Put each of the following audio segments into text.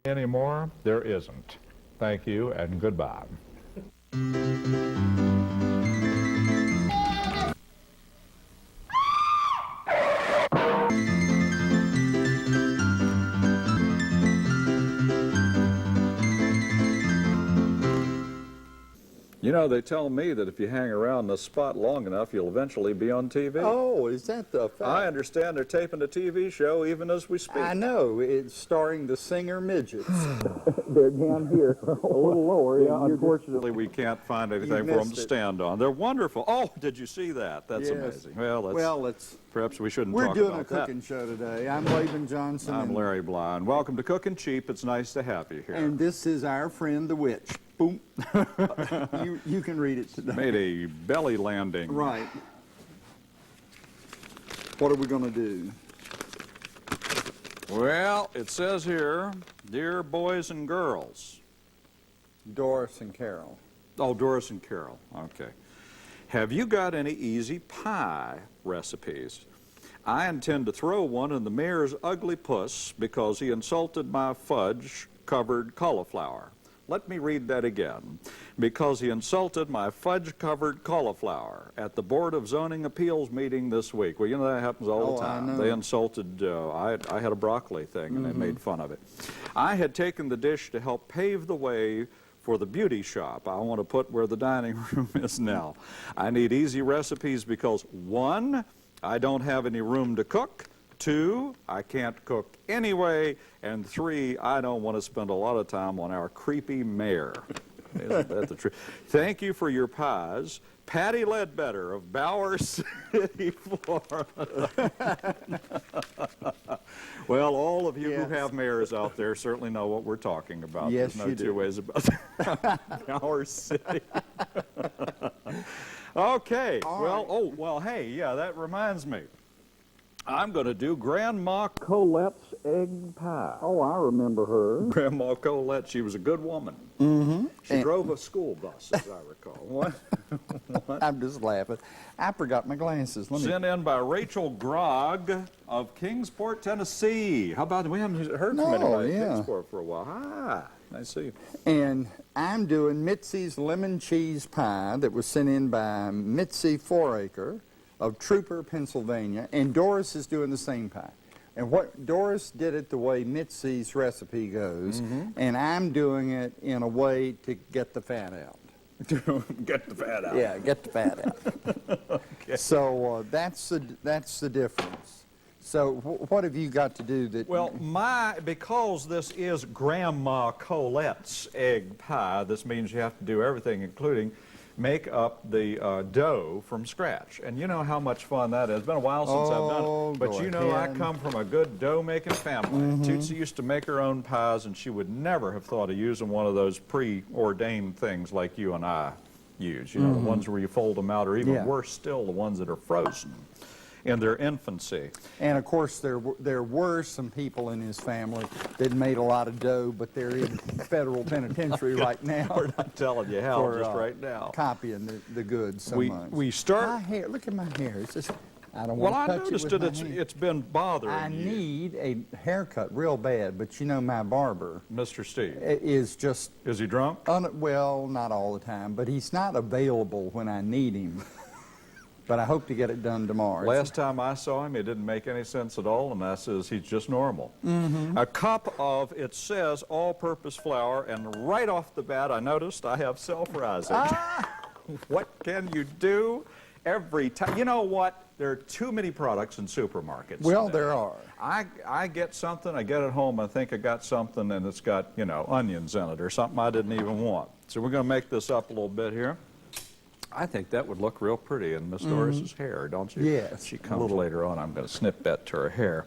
anymore, there isn't. Thank you and goodbye. You know, they tell me that if you hang around the spot long enough, you'll eventually be on TV. Oh, is that the fact? I understand they're taping a TV show even as we speak. I know. It's starring the singer midgets. They're down here a little lower. Yeah, unfortunately, we can't find anything for them to stand on. They're wonderful. Oh, did you see that? That's amazing. Well, perhaps we shouldn't talk about that. We're doing a cooking show today. I'm Laban Johnson. I'm Larry Bly. Welcome to Cookin Cheap. It's nice to have you here. And this is our friend, the witch. Boom. You can read it today. Made a belly landing. Right. What are we going to do? Well, it says here, dear boys and girls. Doris and Carol. Oh, Doris and Carol. Okay. Have you got any easy pie recipes? I intend to throw one in the mayor's ugly puss because he insulted my fudge-covered cauliflower. Let me read that again. Because he insulted my fudge-covered cauliflower at the Board of Zoning Appeals meeting this week. Well, you know, that happens all the time. I know. They insulted, I had a broccoli thing, and they made fun of it. I had taken the dish to help pave the way for the beauty shop I want to put where the dining room is now. I need easy recipes because, 1, I don't have any room to cook. 2, I can't cook anyway, and 3, I don't want to spend a lot of time on our creepy mayor. Isn't that the truth? Thank you for your pies. Patty Ledbetter of Bower City, Florida. Well, all of you who have mayors out there certainly know what we're talking about. Yes, There's no you two do. ways about that. Bower City. Okay. Well, hey, yeah, that reminds me. I'm going to do Grandma Colette's egg pie. Oh, I remember her. Grandma Colette, she was a good woman. Mm-hmm. She drove a school bus, as I recall. What? I'm just laughing. I forgot my glasses. Sent in by Rachel Grogg of Kingsport, Tennessee. How about, we haven't heard from anybody in Kingsport for a while. Hi, nice to see you. And I'm doing Mitzi's lemon cheese pie that was sent in by Mitzi Foraker of Trooper, Pennsylvania, and Doris is doing the same pie. And what Doris did it the way Mitzi's recipe goes, and I'm doing it in a way to get the fat out. Get the fat out. Yeah, get the fat out. Okay. So that's the difference. So what have you got to do that? Well, because this is Grandma Colette's egg pie, this means you have to do everything, including make up the dough from scratch. And you know how much fun that is. It's been a while since I've done it. But you know, I come from a good dough-making family. Tootsie used to make her own pies, and she would never have thought of using one of those preordained things like you and I use. You know, the ones where you fold them out, or even worse still, the ones that are frozen in their infancy. And of course, there were some people in his family that made a lot of dough, but they're in federal penitentiary right now. We're not telling you how just right now. Copying the goods so much. We start. My hair, look at my hair. It's just, I don't Well, want I to touch noticed it with that my hand. it's been bothering I you. need a haircut real bad, but you know my barber Mr. Steve. is just, Is he drunk? well, not all the time, but he's not available when I need him. But I hope to get it done tomorrow. Last time I saw him, it didn't make any sense at all, and that says he's just normal. A cup of, it says, all-purpose flour, and right off the bat, I noticed I have self-rising. What can you do every time? You know what? There are too many products in supermarkets. Well, today. there are. I get something, I get it home, I think I got something, and it's got, you know, onions in it or something I didn't even want. So we're going to make this up a little bit here. I think that would look real pretty in Miss Doris's hair, don't you? Yes. She comes later on. I'm going to snip that to her hair.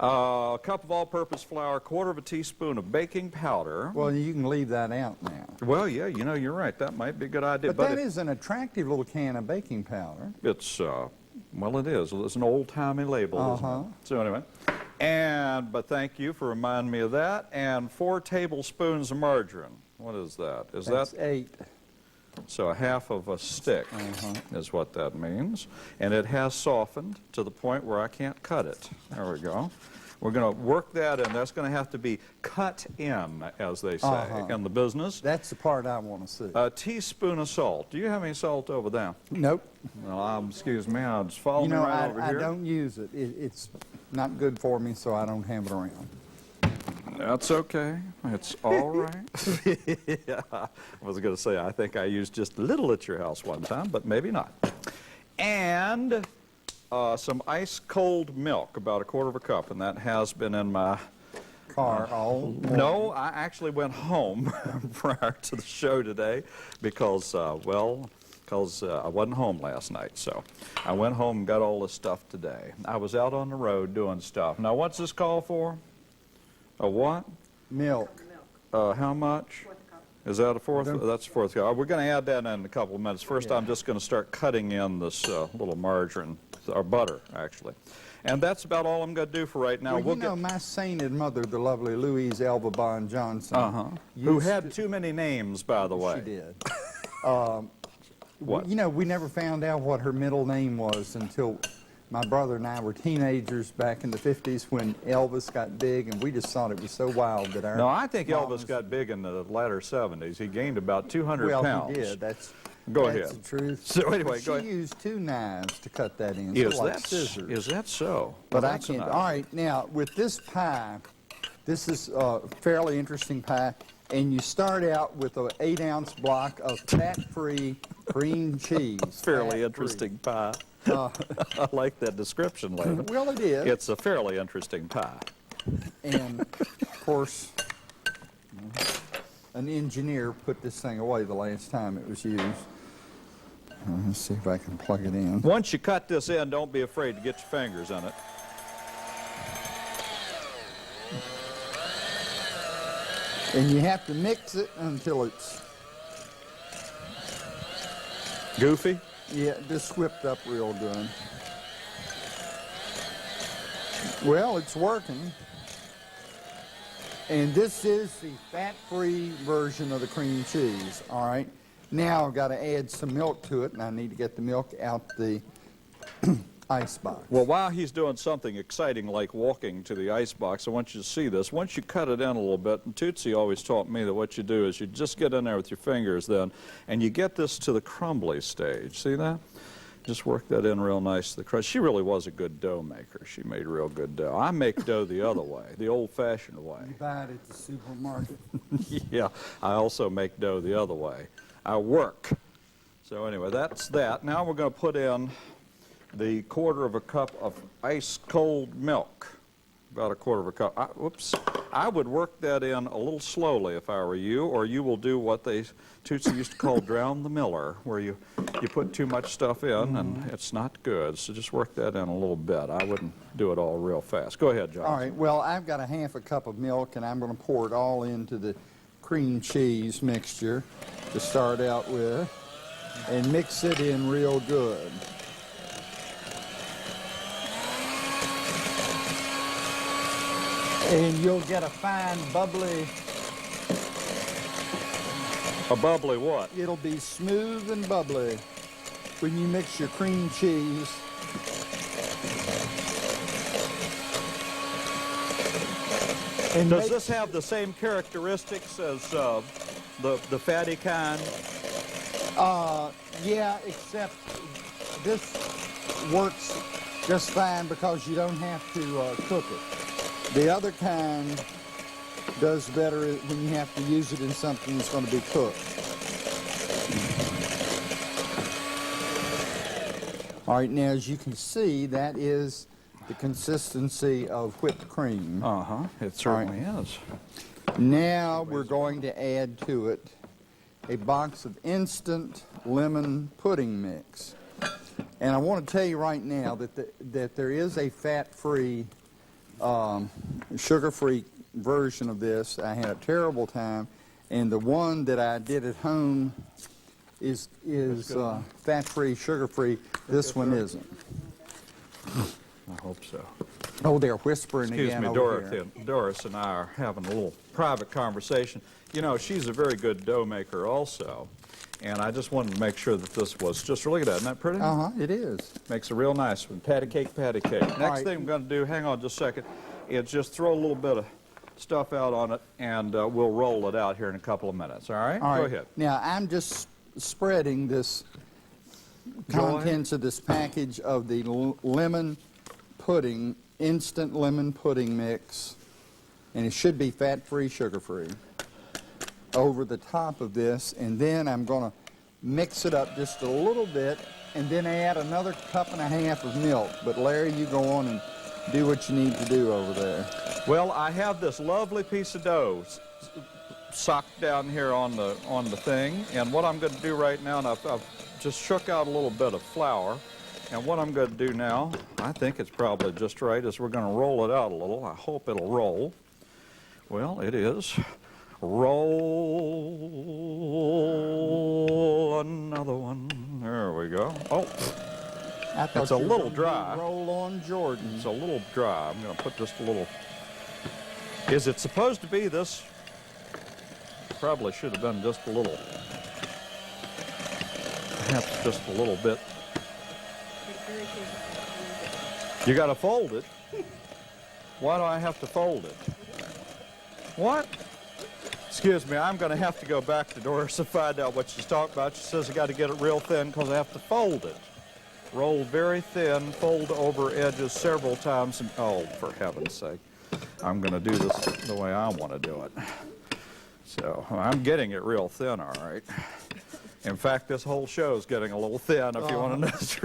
A cup of all-purpose flour, 1/4 teaspoon of baking powder. Well, you can leave that out now. Well, yeah, you know, you're right. That might be a good idea. But that is an attractive little can of baking powder. It's, well, it is. It's an old-timey label, isn't it? So anyway, but thank you for reminding me of that. And 4 tablespoons of margarine. What is that? That's 8. So 1/2 of a stick is what that means. And it has softened to the point where I can't cut it. There we go. We're going to work that in. That's going to have to be cut in, as they say in the business. That's the part I want to see. A teaspoon of salt. Do you have any salt over there? Nope. Well, excuse me, I'll just follow You me know, right over I here. don't use it. It's not good for me, so I don't have it around. That's okay. It's all right. Yeah, I was going to say, I think I used just a little at your house one time, but maybe not. And some ice-cold milk, about a quarter of a cup, and that has been in my Car all morning. No, I actually went home prior to the show today because, I wasn't home last night. So I went home and got all this stuff today. I was out on the road doing stuff. Now, what's this call for? A what? Milk. How much? Is that a fourth? That's a fourth cup. We're going to add that in a couple of minutes. First, I'm just going to start cutting in this little margarine, or butter, actually. And that's about all I'm going to do for right now. Well, you know, my sainted mother, the lovely Louise Elva Bond Johnson, who had too many names, by the way. She did. What? You know, we never found out what her middle name was until my brother and I were teenagers back in the 50s when Elvis got big, and we just thought it was so wild that our... No, I think mamas- Elvis got big in the latter 70s. He gained about 200 well, pounds. he did. That's Go that's ahead. the truth. So anyway, But go she ahead. used 2 knives to cut that in, Is so like that, scissors. is that so? But Well, I that's can't. nice. All right, now with this pie, this is a fairly interesting pie, and you start out with an 8-ounce block of fat-free cream cheese. Fairly fat-free. interesting pie. I like that description, Lena. Well, it is. It's a fairly interesting pie. And of course, an engineer put this thing away the last time it was used. Let's see if I can plug it in. Once you cut this in, don't be afraid to get your fingers in it. And you have to mix it until it's, Goofy? yeah, just whipped up real good. Well, it's working. And this is the fat-free version of the cream cheese, all right? Now I've got to add some milk to it, and I need to get the milk out the ice box. Well, while he's doing something exciting like walking to the ice box, I want you to see this. Once you cut it in a little bit, and Tootsie always taught me that what you do is you just get in there with your fingers then, and you get this to the crumbly stage. See that? Just work that in real nice to the crust. She really was a good dough maker. She made real good dough. I make dough the other way, the old-fashioned way. You buy it at the supermarket. Yeah, I also make dough the other way. I work. So anyway, that's that. Now we're going to put in the quarter of a cup of ice-cold milk. About a quarter of a cup. Whoops. I would work that in a little slowly if I were you, or you will do what they Tootsie used to call drown the miller, where you put too much stuff in and it's not good. So just work that in a little bit. I wouldn't do it all real fast. Go ahead, John. All right, well, I've got a half a cup of milk, and I'm going to pour it all into the cream cheese mixture to start out with, and mix it in real good. And you'll get a fine bubbly, A bubbly what? it'll be smooth and bubbly when you mix your cream cheese. And Does make- this have the same characteristics as the fatty kind? Yeah, except this works just fine because you don't have to cook it. The other kind does better when you have to use it in something that's going to be cooked. All right, now as you can see, that is the consistency of whipped cream. Uh-huh, it certainly is. Now we're going to add to it a box of instant lemon pudding mix. And I want to tell you right now that there is a fat-free, sugar-free version of this. I had a terrible time, and the one that I did at home is fat-free, sugar-free. This one isn't. I hope so. Oh, they're whispering Excuse again me, over here. Doris and I are having a little private conversation. You know, she's a very good dough maker also, and I just wanted to make sure that this was just, look at that, isn't that pretty? Uh-huh, it is. Makes a real nice one. Patty cake, patty cake. Next right. thing I'm going to do, hang on just a second, is just throw a little bit of stuff out on it, and we'll roll it out here in a couple of minutes. All right? All Go right. ahead. Now, I'm just spreading this Joy? contents of this package of the lemon pudding, instant lemon pudding mix, and it should be fat-free, sugar-free, over the top of this, and then I'm going to mix it up just a little bit and then add another cup and a half of milk. But Larry, you go on and do what you need to do over there. Well, I have this lovely piece of dough socked down here on the thing, and what I'm going to do right now, and I've just shook out a little bit of flour, and what I'm going to do now, I think it's probably just right, is we're going to roll it out a little. I hope it'll roll. Well, it is. Roll another one. There we go. Oh, I thought it's a you were little gonna do dry. Roll on Jordan. It's a little dry. I'm going to put just a little. Is it supposed to be this? Probably should have been just a little. Perhaps just a little bit. You got to fold it. Why do I have to fold it? What? Excuse me, I'm going to have to go back to Doris and find out what she's talking about. She says I got to get it real thin because I have to fold it. Roll very thin, fold over edges several times. And, oh, for heaven's sake. I'm going to do this the way I want to do it. So I'm getting it real thin, all right. In fact, this whole show is getting a little thin if you want to know it's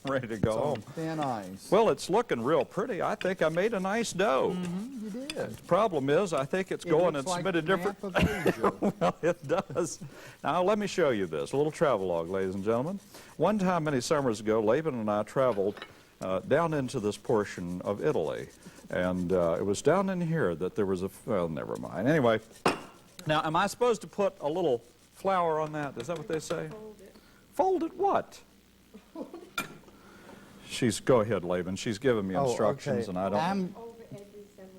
ready to go home. Thin ice. Well, it's looking real pretty. I think I made a nice dough. You did. The problem is, I think it's going and submitted different. Well, it does. Now, let me show you this. A little travelogue, ladies and gentlemen. One time many summers ago, Laban and I traveled down into this portion of Italy. And it was down in here that there was a, well, never mind. Anyway, now, am I supposed to put a little flour on that? Is that what they say? Fold it. Fold it what? Go ahead, Laban. She's giving me instructions, and I don't. Over edges and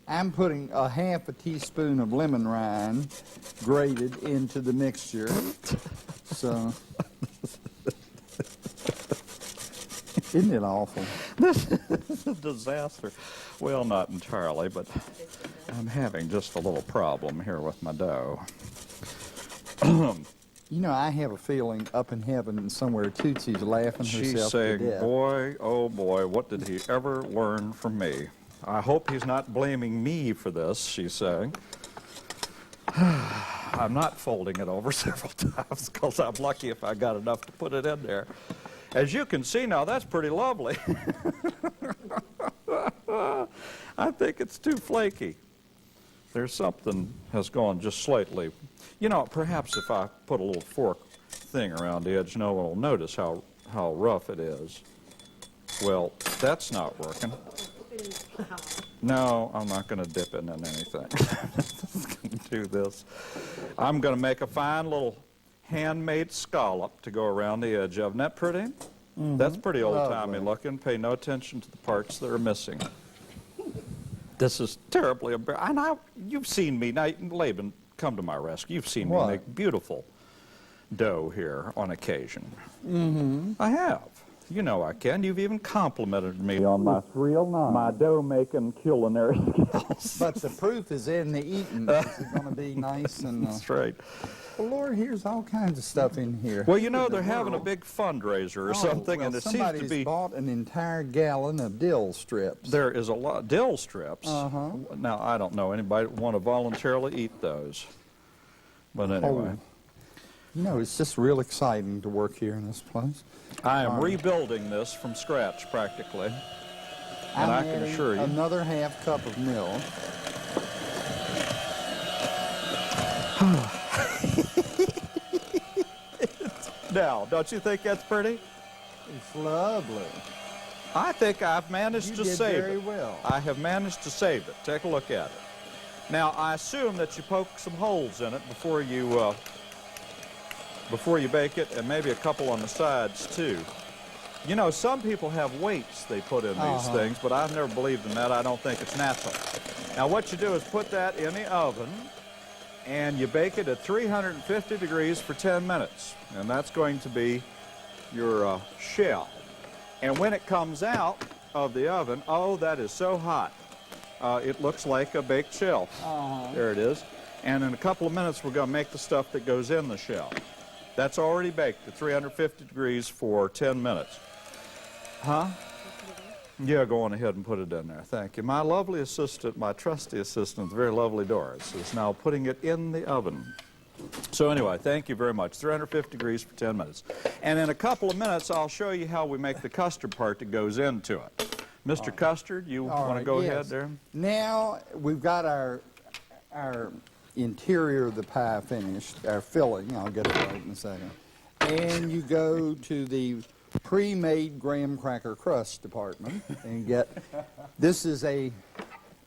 I'm putting a half a teaspoon of lemon rind grated into the mixture. So, isn't it awful? This is a disaster. Well, not entirely, but I'm having just a little problem here with my dough. You know, I have a feeling up in heaven somewhere Tootsie's laughing She's herself saying, to death. boy, oh boy, what did he ever learn from me? I hope he's not blaming me for this, she's saying. I'm not folding it over several times because I'm lucky if I got enough to put it in there. As you can see now, that's pretty lovely. I think it's too flaky. There's something has gone just slightly. You know, perhaps if I put a little fork thing around the edge, no one will notice how rough it is. Well, that's not working. No, I'm not going to dip it in anything. I'm just going to do this. I'm going to make a fine little handmade scallop to go around the edge of. Isn't that pretty? Mm-hmm. That's pretty old-timey looking. Pay no attention to the parts that are missing. This is terribly embarrassing. And you've seen me, now, Laban, come to my rescue. You've seen me make beautiful dough here on occasion. Mm-hmm. I have. You know I can. You've even complimented me on my dough-making culinary skills. But the proof is in the eating. It's going to be nice and. That's right. Well, Lord, here's all kinds of stuff in here. Well, you know, they're having a big fundraiser or something, well, and it seems to be. Somebody's bought an entire gallon of dill strips. There is a lot dill strips. Uh-huh. Now, I don't know anybody that want to voluntarily eat those. But anyway. You know, it's just real exciting to work here in this place. I am rebuilding this from scratch, practically. And I can assure you. Another half cup of milk. Now, don't you think that's pretty? It's lovely. I think I've managed to save it. You did very well. I have managed to save it. Take a look at it. Now, I assume that you poke some holes in it before you bake it, and maybe a couple on the sides, too. You know, some people have weights they put in these things, but I've never believed in that. I don't think it's natural. Now, what you do is put that in the oven, and you bake it at 350 degrees for 10 minutes. And that's going to be your shell. And when it comes out of the oven, oh, that is so hot. it looks like a baked shell. There it is. And in a couple of minutes, we're going to make the stuff that goes in the shell. That's already baked at 350 degrees for 10 minutes. Huh? Yeah, go on ahead and put it in there. Thank you. My lovely assistant, my trusty assistant, the very lovely Doris, is now putting it in the oven. So anyway, thank you very much. 350 degrees for 10 minutes. And in a couple of minutes, I'll show you how we make the custard part that goes into it. Mr. Custard, you want to go ahead there? Now we've got our interior of the pie finished, our filling. I'll get it right in a second. And you go to the pre-made graham cracker crust department and get, this is a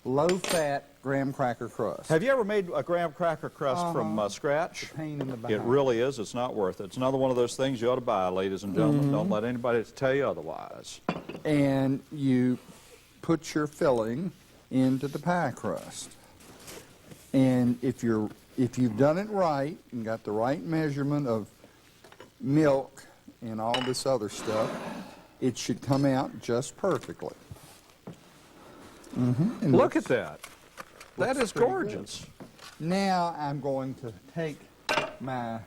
low-fat graham cracker crust. Have you ever made a graham cracker crust from scratch? Pain in the It behind. really is. It's not worth it. It's another one of those things you ought to buy, ladies and gentlemen. Don't let anybody tell you otherwise. And you put your filling into the pie crust. And if you've done it right and got the right measurement of milk and all this other stuff, it should come out just perfectly. And Look at that. That is pretty gorgeous. now I'm going to take my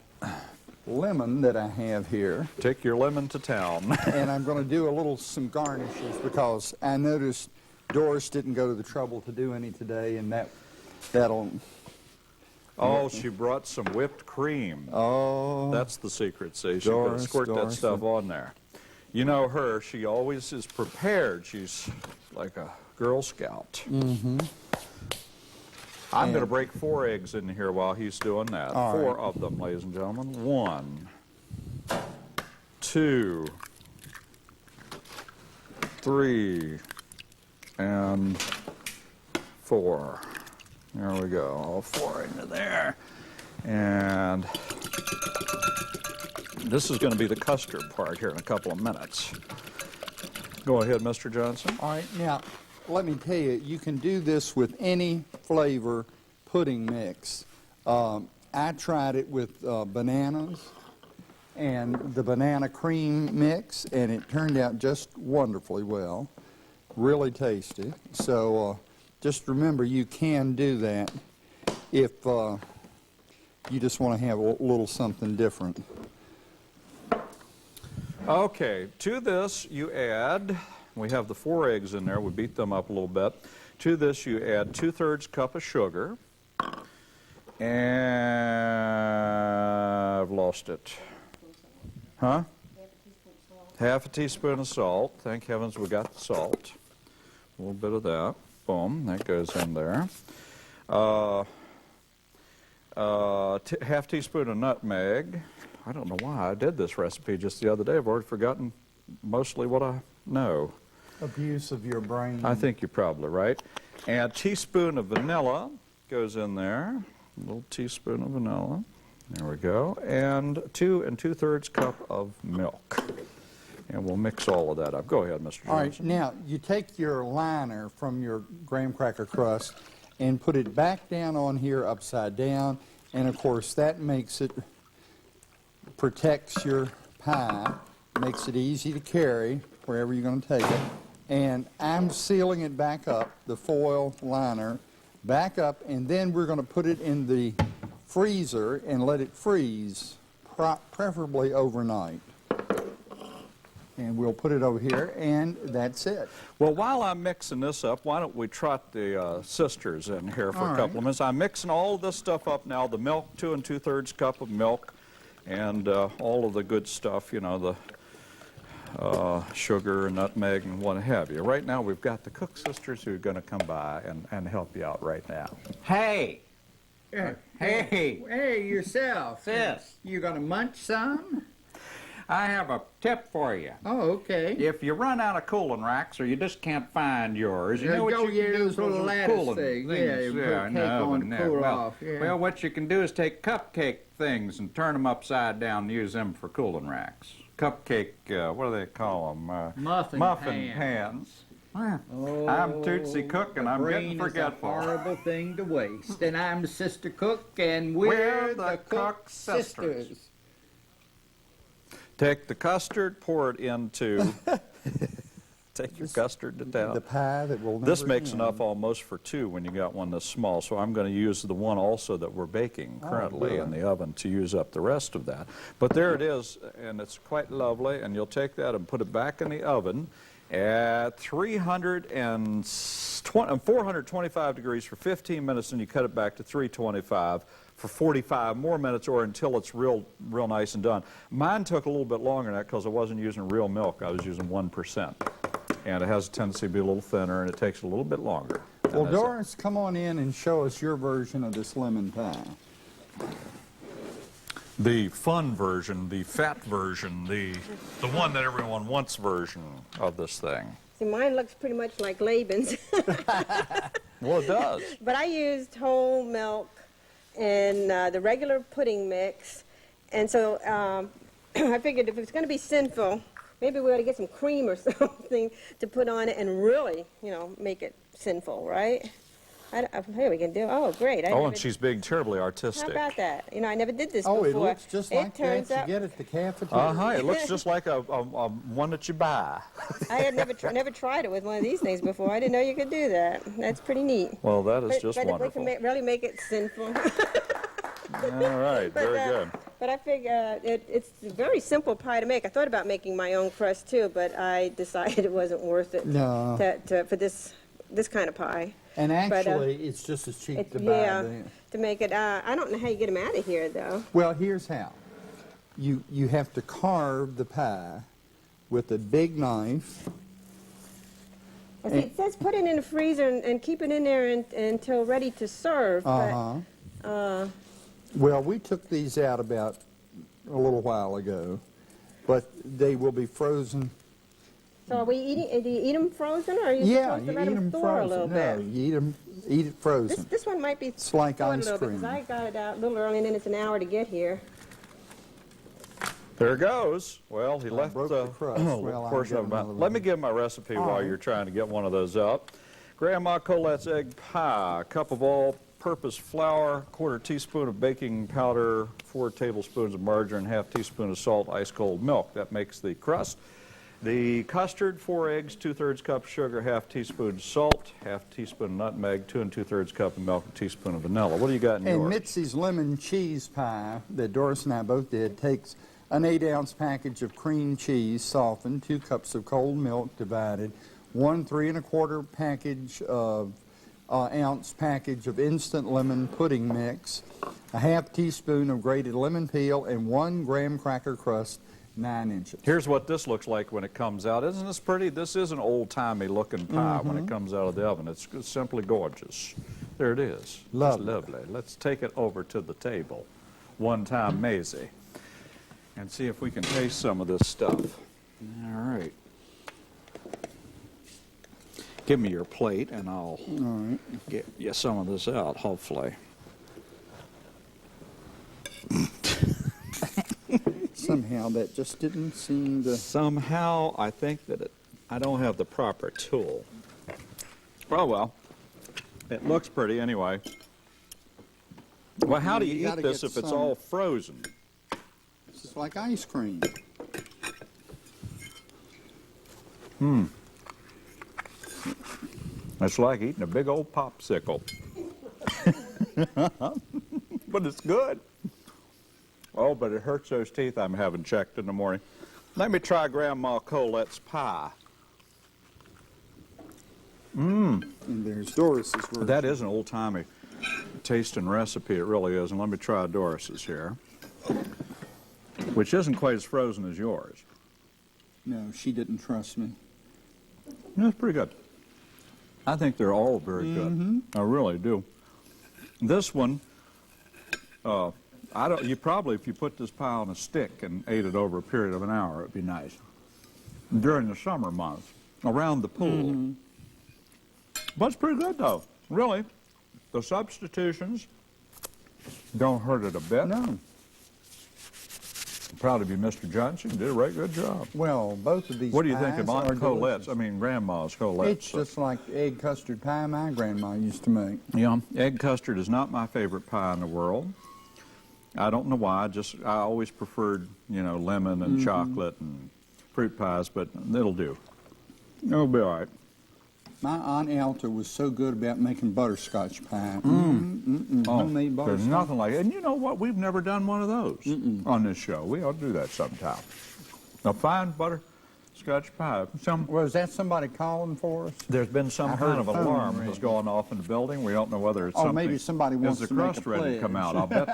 lemon that I have here, Take your lemon to town. and I'm going to do some garnishes because I noticed Doris didn't go to the trouble to do any today, and that'll. Oh, she brought some whipped cream. Oh, That's the secret, see? She's going to squirt that stuff on there. You know her, she always is prepared. She's like a Girl Scout. I'm going to break 4 eggs in here while he's doing that. All 4 right. of them, ladies and gentlemen. 1, 2, 3, and 4. There we go, all 4 into there. And this is going to be the custard part here in a couple of minutes. Go ahead, Mr. Johnson. all right. Now, let me tell you, you can do this with any flavor pudding mix. I tried it with bananas and the banana cream mix, and it turned out just wonderfully well. Really tasty. So just remember, you can do that if you just want to have a little something different. Okay, to this you add, we have the 4 eggs in there, we beat them up a little bit. To this you add 2/3 cup of sugar, and I've lost it. Huh? Half a teaspoon of salt. Thank heavens we got the salt. A little bit of that. Boom, that goes in there. Half teaspoon of nutmeg. I don't know why I did this recipe just the other day. I've already forgotten mostly what I know. Abuse of your brain. I think you're probably right. And a teaspoon of vanilla goes in there. A little teaspoon of vanilla. There we go. And 2 2/3 cup of milk. And we'll mix all of that up. Go ahead, Mr. Johnson. All right, now you take your liner from your graham cracker crust and put it back down on here upside down, and of course that makes it, protects your pie, makes it easy to carry wherever you're going to take it. And I'm sealing it back up, the foil liner, back up, and then we're going to put it in the freezer and let it freeze, preferably overnight. And we'll put it over here, and that's it. Well, while I'm mixing this up, why don't we trot the sisters in here for a couple of minutes. I'm mixing all of this stuff up now, the milk, 2 2/3 cup of milk, and all of the good stuff, you know, the sugar and nutmeg and what have you. Right now we've got the Cook sisters who are going to come by and help you out right now. Hey! Hey! Hey, yourself. Sis, You gonna munch some? I have a tip for you. Oh, okay. If you run out of cooling racks or you just can't find yours, you know what Go you can get do those little with lattice cooling things. things. Yeah, you put I cake know, on and to that- cool well, off. Yeah. Well, what you can do is take cupcake things and turn them upside down and use them for cooling racks. Cupcake, what do they call them? Muffin pans. Oh, I'm Tootsie Cook, and I'm getting forgetful. Brain is a horrible thing to waste. And I'm Sister Cook, and we're the Cook sisters. Take the custard, pour it into Take your custard to town. The pie that will never This makes end. enough almost for two when you got one this small, so I'm going to use the one also that we're baking currently in good. the oven to use up the rest of that. But there it is, and it's quite lovely, and you'll take that and put it back in the oven at 425 degrees for 15 minutes, and you cut it back to 325 for 45 more minutes, or until it's real nice and done. Mine took a little bit longer than that because I wasn't using real milk. I was using 1%. And it has a tendency to be a little thinner, and it takes a little bit longer. Well, Doris, come on in and show us your version of this lemon pie. The fun version, the fat version, the one that everyone wants version of this thing. See, mine looks pretty much like Laban's, Well, it does. but I used whole milk and the regular pudding mix, and so I figured if it's going to be sinful, maybe we ought to get some cream or something to put on it and really, make it sinful, right? Here we can do. Oh, great! And she's being terribly How artistic. about that? I never did this Oh, before. it looks just like that you get at the cafeteria. It looks just like a one that you buy. I had never tried it with one of these things before. I didn't know you could do that. That's pretty neat. Well, that is just but wonderful. we can really make it sinful. All right, very good. But I figure it's a very simple pie to make. I thought about making my own crust too, but I decided it wasn't worth it No. for this kind of pie. And But, actually, it's just as cheap to buy. Yeah, than- to make it. I don't know how you get them out of here though. Well, here's how. You have to carve the pie with a big knife. I see, it says put it in the freezer and keep it in there until ready to serve. Uh-huh. Well, we took these out about a little while ago, but they will be frozen. So are we eating? Do you eat them frozen, or are you Yeah, supposed you to let eat them them thaw a little frozen. No, bit? you eat it frozen. This one might be It's like thawed a ice little bit, cream. 'cause I got it out a little early, and then it's an hour to get here. There it goes. Well, he left broke the crust. Well, I'll portion get of it. another Let me one. give my recipe while you're trying to get one of those up. Grandma Colette's egg pie, a cup of all-purpose flour, quarter teaspoon of baking powder, 4 tablespoons of margarine, half teaspoon of salt, ice cold milk. That makes the crust. The custard, 4 eggs, 2/3 cup of sugar, half teaspoon salt, half teaspoon of nutmeg, 2 2/3 cup of milk, a teaspoon of vanilla. What do you got in And yours? Mitzi's lemon cheese pie that Doris and I both did takes an 8-ounce package of cream cheese softened, 2 cups of cold milk divided, 1 3 1/4 package of ounce package of instant lemon pudding mix, a half teaspoon of grated lemon peel, and 1 graham cracker crust, 9 inches. Here's what this looks like when it comes out. Isn't this pretty? This is an old-timey looking pie when it comes out of the oven. It's simply gorgeous. There it is. Lovely. It's lovely. Let's take it over to the table. One time, Maisie. And see if we can taste some of this stuff. All right. Give me your plate, and I'll get you some of this out, hopefully. Somehow that just didn't seem to... Somehow, I think that I don't have the proper tool. Oh, well. It looks pretty anyway. Well, how do You you gotta eat this get if it's some- all frozen? It's just like ice cream. It's like eating a big old popsicle. But it's good. Oh, but it hurts those teeth I'm having checked in the morning. Let me try Grandma Colette's pie. And there's Doris's version. That is an old-timey taste and recipe, it really is. And let me try Doris's here, which isn't quite as frozen as yours. No, she didn't trust me. That's pretty good. I think they're all very good. I really do. This one, you probably, if you put this pie on a stick and ate it over a period of an hour, it'd be nice. During the summer months, around the pool. But it's pretty good, though. Really, the substitutions don't hurt it a bit. No. Proud of you, Mr. Johnson. You did a very good job. Well, both of these What do you think of pies are Aunt Colette's? delicious. I mean, Grandma's Colette's. It's just like egg custard pie my grandma used to make. Yeah, egg custard is not my favorite pie in the world. I don't know why. I always preferred, lemon and chocolate and fruit pies, but it'll do. It'll be all right. My Aunt Alta was so good about making butterscotch pie. Homemade There's butterscotch. nothing like it. And you know what? We've never done one of those on this show. We ought to do that sometime. A fine butterscotch pie. Was that somebody calling for us? There's been some I heard kind of a phone alarm ring. that's going off in the building. We don't know whether it's Oh, something. maybe somebody wants Is to the make a crust ready to come pledge. out? I'll bet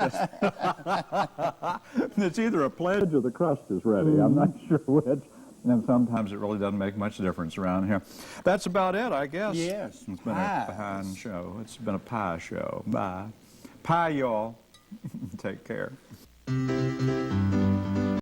this. It's either a pledge or the crust is ready. I'm not sure which. And sometimes it really doesn't make much difference around here. That's about it, I guess. Yes, It's been pies. a fine show. It's been a pie show. Bye. Pie, y'all. Take care.